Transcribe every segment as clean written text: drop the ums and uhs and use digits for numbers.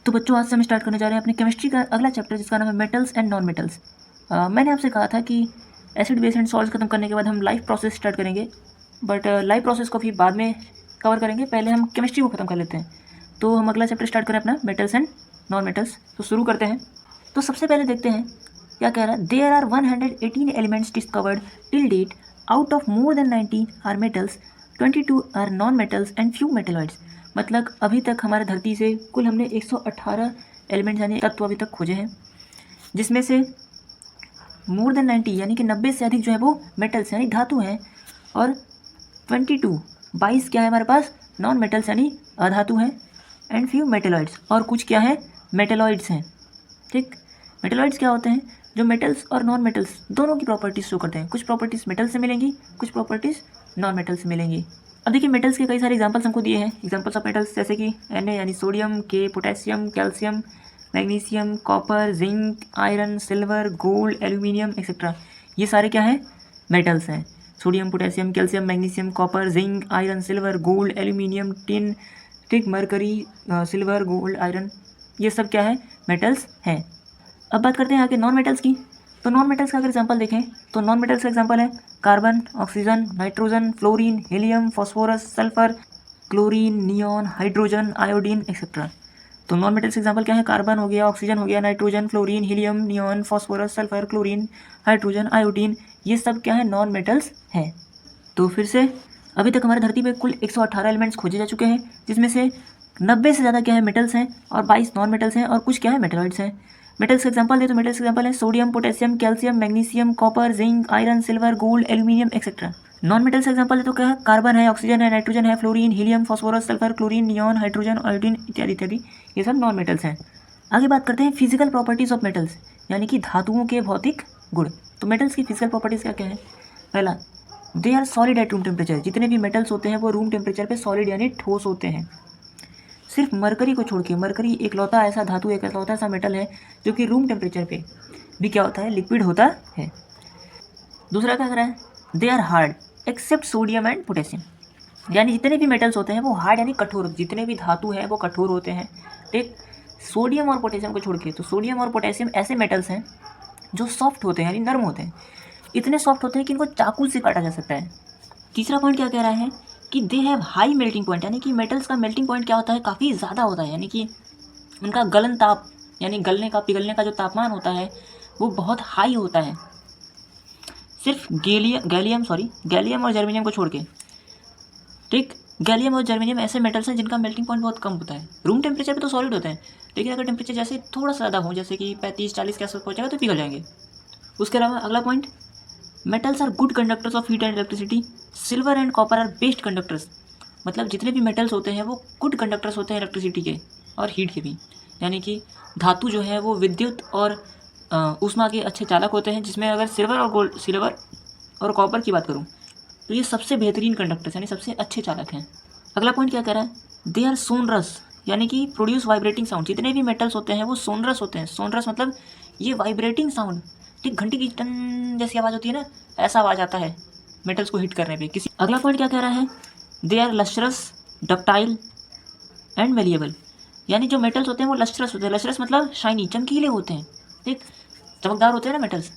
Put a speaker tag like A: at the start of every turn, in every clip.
A: तो बच्चों आज से हम स्टार्ट करने जा रहे हैं अपने केमिस्ट्री का अगला चैप्टर जिसका नाम है मेटल्स एंड नॉन मेटल्स। मैंने आपसे कहा था कि एसिड बेस एंड सॉल्ट्स खत्म करने के बाद हम लाइफ प्रोसेस स्टार्ट करेंगे, बट लाइफ प्रोसेस को फिर बाद में कवर करेंगे। पहले हम केमिस्ट्री को खत्म कर लेते हैं। तो हम अगला चैप्टर स्टार्ट करें अपना मेटल्स एंड नॉन मेटल्स। तो शुरू करते हैं। तो सबसे पहले देखते हैं क्या कह रहा है। There are 118 elements discovered till date, out of more than 90 are metals, 22 are non metals and few metalloids. मतलब अभी तक हमारे धरती से कुल हमने 118 एलिमेंट्स यानी तत्व अभी तक खोजे हैं, जिसमें से मोर देन 90 यानी कि 90 से अधिक जो है वो मेटल्स यानी धातु हैं, और 22 क्या है हमारे पास नॉन मेटल्स यानी अधातु हैं, एंड फ्यू मेटेलॉइड्स और कुछ क्या है मेटेलॉइड्स हैं। ठीक, मेटेलॉइड्स क्या होते हैं? जो मेटल्स और नॉन मेटल्स दोनों की प्रॉपर्टीज शो करते हैं। कुछ प्रॉपर्टीज मेटल से मिलेंगी, कुछ प्रॉपर्टीज नॉन मेटल से मिलेंगी। अब देखिए मेटल्स के कई सारे एग्जांपल्स हमको दिए हैं। एग्जांपल्स ऑफ मेटल्स जैसे कि Na यानी सोडियम, के potassium, calcium, magnesium, copper, zinc, iron, silver, gold, aluminium etcetera. ये सारे क्या हैं? मेटल्स हैं। Sodium, potassium, calcium, magnesium, copper, zinc, iron, silver, gold, aluminium, tin, ठीक, मरकरी, सिल्वर, गोल्ड, आयरन, ये सब क्या है? मेटल्स हैं। अब बात करते हैं आगे नॉन मेटल्स की। तो नॉन मेटल्स का अगर एग्जांपल देखें तो नॉन मेटल्स का एग्जांपल है carbon, oxygen, nitrogen, fluorine, helium, phosphorus, sulphur, chlorine, neon, hydrogen, iodine etcetera. तो नॉन मेटल्स एग्जांपल क्या है? कार्बन हो गया, ऑक्सीजन हो गया, nitrogen, fluorine, helium, neon, phosphorus, sulphur, chlorine, hydrogen, iodine, ये सब क्या है? नॉन मेटल्स हैं। तो फिर से अभी तक हमारी धरती पे कुल 118 एलिमेंट्स खोजे जा चुके हैं, जिसमें से 90 से ज़्यादा क्या है? मेटल्स हैं, और 22 नॉन मेटल्स हैं, और कुछ क्या है? मेटेलॉइड्स हैं। मेटल्स का एग्जांपल दे तो मेटल्स का एग्जांपल है sodium, potassium, calcium, magnesium, copper, zinc, iron, silver, gold, aluminium etcetera. Non metals का एग्जांपल दे तो क्या है? कार्बन है, ऑक्सीजन है, नाइट्रोजन है, fluorine, helium, phosphorus, sulphur, chlorine, neon, hydrogen, iodine इत्यादि इत्यादि, ये सब नॉन मेटल्स हैं। आगे बात करते हैं फिजिकल प्रॉपर्टीज ऑफ मेटल्स यानी कि धातुओं के भौतिक गुण। तो मेटल्स की फिजिकल प्रॉपर्टीज क्या क्या है? पहला, they are solid at room temperature. जितने भी मेटल्स होते हैं वो रूम टेम्परेचर पे सॉलिड यानी ठोस होते हैं। सिर्फ मरकरी को छोड़ के, मरकरी एकलौता ऐसा धातु, एक एकलौता ऐसा मेटल है जो कि रूम टेम्परेचर पे भी क्या होता है? लिक्विड होता है। दूसरा क्या कर रहा है? They are hard except sodium and potassium. यानी जितने भी मेटल्स होते हैं वो हार्ड यानी कठोर, जितने भी धातु हैं वो कठोर होते हैं। ठीक, सोडियम और पोटेशियम को छोड़ के। तो सोडियम और पोटेशियम ऐसे मेटल्स हैं जो सॉफ्ट होते हैं यानी नर्म होते हैं, इतने सॉफ्ट होते हैं कि इनको चाकू से काटा जा सकता है। तीसरा पॉइंट क्या कह रहा है कि they have high melting point, यानी कि मेटल्स का मेल्टिंग पॉइंट क्या होता है? काफ़ी ज़्यादा होता है, यानी कि उनका गलन ताप यानी गलने का, पिघलने का जो तापमान होता है वो बहुत हाई होता है। सिर्फ गैलियम और जर्मेनियम को छोड़ के। ठीक, गैलियम और जर्मेनियम ऐसे मेटल्स हैं जिनका मेल्टिंग पॉइंट बहुत कम होता है। रूम टेम्परेचर पे तो सॉलिड होते हैं, लेकिन अगर टेम्परेचर जैसे थोड़ा सा ज़्यादा हो, जैसे कि 35-40 के आसपास पहुँचेगा तो पिघल जाएंगे। उसके अलावा अगला point, metals are good conductors of heat and electricity, silver and copper are best conductors. मतलब जितने भी मेटल्स होते हैं वो गुड कंडक्टर्स होते हैं इलेक्ट्रिसिटी के और हीट के भी। यानी कि धातु जो है वो विद्युत और ऊष्मा के अच्छे चालक होते हैं, जिसमें अगर सिल्वर और कॉपर की बात करूँ तो ये सबसे बेहतरीन कंडक्टर्स यानी सबसे अच्छे चालक हैं। अगला पॉइंट क्या कह रहा है? दे आर सोनरस यानी कि प्रोड्यूस वाइब्रेटिंग साउंड। जितने भी मेटल्स होते हैं वो सोनरस होते हैं। सोनरस मतलब ये वाइब्रेटिंग साउंड, ठीक, घंटी की टन जैसी आवाज़ होती है ना, ऐसा आवाज़ आता है मेटल्स को हिट करने पे किसी। अगला पॉइंट क्या कह रहा है? They are lustrous, ductile and malleable. यानी जो मेटल्स होते हैं वो लस्ट्रस होते हैं। लस्ट्रस मतलब शाइनी, चमकीले होते हैं, ठीक, चमकदार होते हैं ना मेटल्स।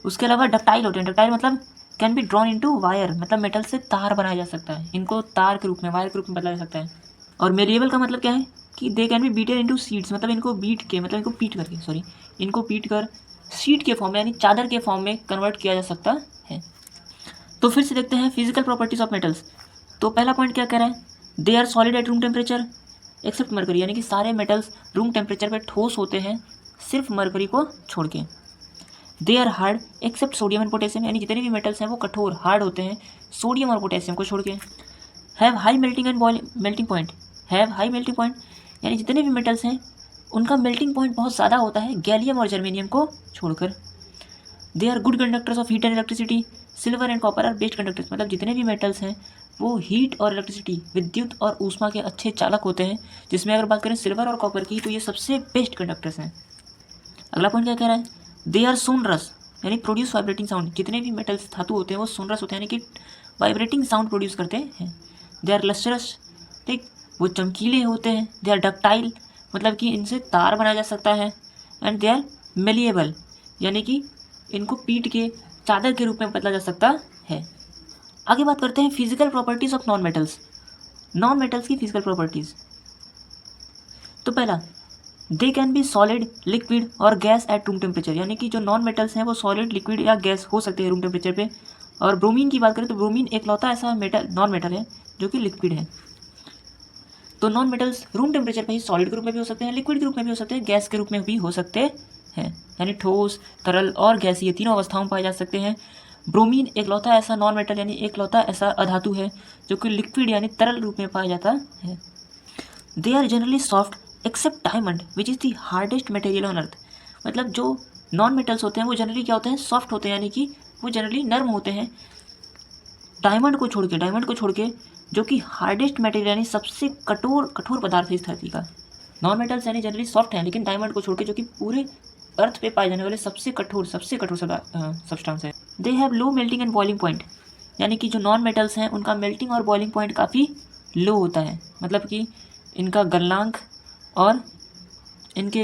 A: उसके अलावा डक्टाइल होते हैं। डक्टाइल मतलब can be drawn into wire, मतलब मेटल से तार बनाया जा सकता है, इनको तार के रूप में, वायर के रूप में बदला जा सकता है। और मेलिएबल का मतलब क्या है कि they can be beated into seeds, मतलब इनको पीट कर शीट के फॉर्म में यानी चादर के फॉर्म में कन्वर्ट किया जा सकता है। तो फिर से देखते हैं फिजिकल प्रॉपर्टीज ऑफ मेटल्स। तो पहला पॉइंट क्या कह रहा है? They are solid at room temperature except mercury, यानी कि सारे मेटल्स रूम टेम्परेचर पे ठोस होते हैं सिर्फ मरकरी को छोड़ के। They are hard except sodium and potassium, यानी जितने भी मेटल्स हैं वो कठोर हार्ड होते हैं सोडियम और पोटेशियम को छोड़ के। हैव हाई मेल्टिंग पॉइंट, यानी जितने भी मेटल्स हैं उनका मेल्टिंग पॉइंट बहुत ज़्यादा होता है गैलियम और जर्मेनियम को छोड़कर। They are good conductors of heat and electricity, silver and copper are best conductors. मतलब जितने भी मेटल्स हैं वो हीट और इलेक्ट्रिसिटी, विद्युत और ऊष्मा के अच्छे चालक होते हैं, जिसमें अगर बात करें सिल्वर और कॉपर की तो ये सबसे बेस्ट कंडक्टर्स हैं। अगला पॉइंट क्या कह रहा है? दे आर सोनरस यानी प्रोड्यूस वाइब्रेटिंग साउंड। जितने भी मेटल्स धातु होते हैं वो सोनरस होते हैं, यानी कि वाइब्रेटिंग साउंड प्रोड्यूस करते हैं। दे आर लस्ट्रस, ठीक, वो चमकीले होते हैं। दे आर डक्टाइल मतलब कि इनसे तार बनाया जा सकता है। एंड दे आर मेलिएबल, यानी कि इनको पीट के चादर के रूप में बदला जा सकता है। आगे बात करते हैं physical properties of non metals. Non metals की फिजिकल प्रॉपर्टीज। तो पहला, दे कैन बी सॉलिड, लिक्विड और गैस एट रूम टेम्परेचर, यानी कि जो नॉन मेटल्स हैं वो सॉलिड, लिक्विड या गैस हो सकते हैं रूम टेम्परेचर पे। और ब्रोमीन की बात करें तो ब्रोमीन एकलौता ऐसा मेटल, नॉन मेटल है जो कि लिक्विड है। तो नॉन मेटल्स रूम टेम्परेचर पे ही सॉलिड के रूप में भी हो सकते हैं, लिक्विड के रूप में भी हो सकते हैं, गैस के रूप में भी हो सकते हैं, यानी ठोस, तरल और गैसीय तीनों अवस्थाओं में पाए जा सकते हैं। ब्रोमीन एकलौता ऐसा नॉन मेटल यानी एकलौता ऐसा अधातु है जो कि लिक्विड यानी तरल रूप में पाया जाता है। They are generally soft except diamond which is the hardest material on earth. मतलब जो नॉन मेटल्स होते हैं वो जनरली क्या होते हैं, सॉफ्ट होते हैं, यानी कि वो जनरली नर्म होते हैं, डायमंड को छोड़ के जो कि हार्डेस्ट मटेरियल यानी सबसे कठोर पदार्थ है इस धरती का। नॉन मेटल्स यानी जनरली सॉफ्ट हैं, लेकिन डायमंड को छोड़ के जो कि पूरे अर्थ पे पाए जाने वाले सबसे कठोर सब्सटेंस है। They have low melting and boiling point, यानी कि जो नॉन मेटल्स हैं उनका मेल्टिंग और बॉइलिंग पॉइंट काफ़ी लो होता है। मतलब कि इनका गलनांक और इनके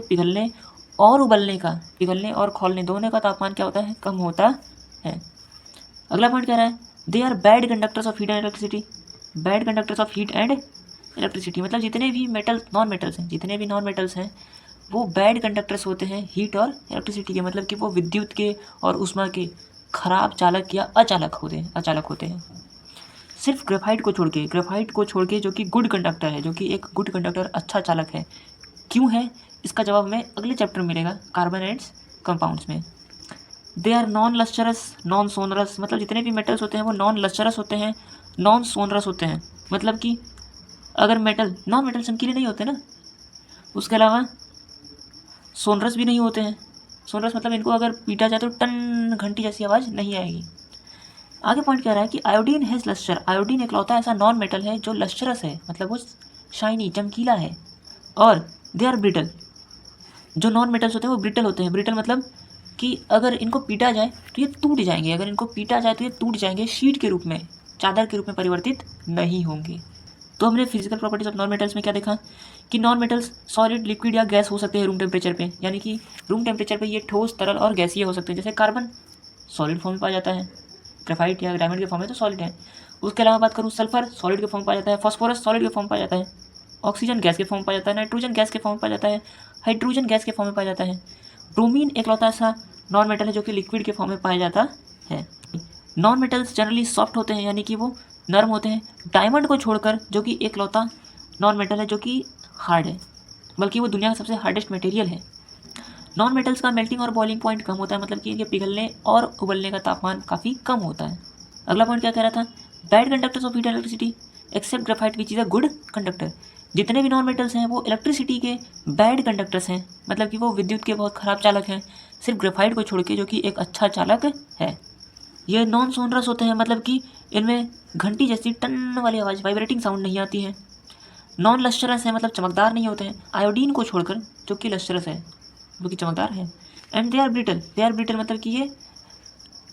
A: पिघलने और उबलने का, पिघलने और खौलने दोनों का तापमान क्या होता है, कम होता है। अगला पॉइंट क्या रहा है, they are bad conductors of heat and electricity. Bad conductors of heat and electricity मतलब जितने भी नॉन मेटल्स हैं वो बैड कंडक्टर्स होते हैं हीट और इलेक्ट्रिसिटी के, मतलब कि वो विद्युत के और ऊष्मा के खराब चालक या अचालक होते हैं। सिर्फ ग्रेफाइट को छोड़ के जो कि गुड कंडक्टर है, जो कि एक गुड कंडक्टर अच्छा चालक है। क्यों है इसका जवाब हमें अगले चैप्टर में मिलेगा, कार्बन एंड कंपाउंड्स में। They are non lustrous non sonorous, मतलब जितने भी मेटल्स होते हैं वो नॉन लस्टरस होते हैं, नॉन सोनरस होते हैं। मतलब कि अगर नॉन मेटल चमकीले नहीं होते ना, उसके अलावा सोनरस भी नहीं होते हैं। सोनरस मतलब इनको अगर पीटा जाए तो टन घंटी जैसी आवाज़ नहीं आएगी। आगे पॉइंट क्या रहा है कि आयोडीन हैज़ लस्टर। आयोडीन एकलौता ऐसा नॉन मेटल है जो लस्टरस है, मतलब वो शाइनी चमकीला है। और दे आर ब्रिटल, जो नॉन मेटल्स होते हैं वो ब्रिटल होते हैं। ब्रिटल मतलब कि अगर इनको पीटा जाए तो ये टूट जाएंगे, शीट के रूप में, चादर के रूप में परिवर्तित नहीं होंगे। तो हमने physical properties of non metals में क्या देखा कि नॉन मेटल्स सॉलिड, लिक्विड या गैस हो सकते हैं रूम टेम्परेचर पे, यानी कि रूम टेम्परेचर पे ये ठोस, तरल और गैसीय हो सकते हैं। जैसे कार्बन सॉलिड फॉर्म में पाया जाता है, ग्रेफाइट या डायमंड के फॉर्म में तो सॉलिड है। उसके अलावा बात करूँ, सल्फर सॉलिड के फॉर्म पाया जाता है, फॉस्फोरस सॉलिड के फॉर्म पाया जाता है, ऑक्सीजन गैस के फॉर्म पाया जाता है, नाइट्रोजन गैस के फॉर्म पाया जाता है, हाइड्रोजन गैस के फॉर्म में पाया जाता है। ब्रोमीन एकलौता ऐसा नॉन मेटल है जो कि लिक्विड के फॉर्म में पाया जाता है। नॉन मेटल्स जनरली सॉफ्ट होते हैं, यानी कि वो नर्म होते हैं, डायमंड को छोड़कर, जो कि एकलौता नॉन मेटल है जो कि हार्ड है, बल्कि वो दुनिया का सबसे हार्डेस्ट मटेरियल है। नॉन मेटल्स का मेल्टिंग और बॉइलिंग पॉइंट कम होता है, मतलब कि इनके पिघलने और उबलने का तापमान काफ़ी कम होता है। अगला पॉइंट क्या कह रहा था, bad conductors of heat electricity except graphite which is a good conductor. जितने भी नॉन मेटल्स हैं वो इलेक्ट्रिसिटी के बैड कंडक्टर्स हैं, मतलब कि वो विद्युत के बहुत खराब चालक हैं, सिर्फ ग्रेफाइट को छोड़ के जो कि एक अच्छा चालक है। ये नॉन सोनरस होते हैं, मतलब कि इनमें घंटी जैसी टन वाली आवाज़, वाइब्रेटिंग साउंड नहीं आती है। नॉन लस्टरस है, मतलब चमकदार नहीं होते हैं, आयोडीन को छोड़कर, जो कि लस्टरस है, जो कि चमकदार है। एंड दे आर ब्रिटल मतलब कि ये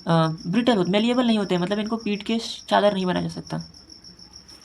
A: ब्रिटल होते, मेलिएबल नहीं होते, मतलब इनको पीट के चादर नहीं बनाया जा सकता।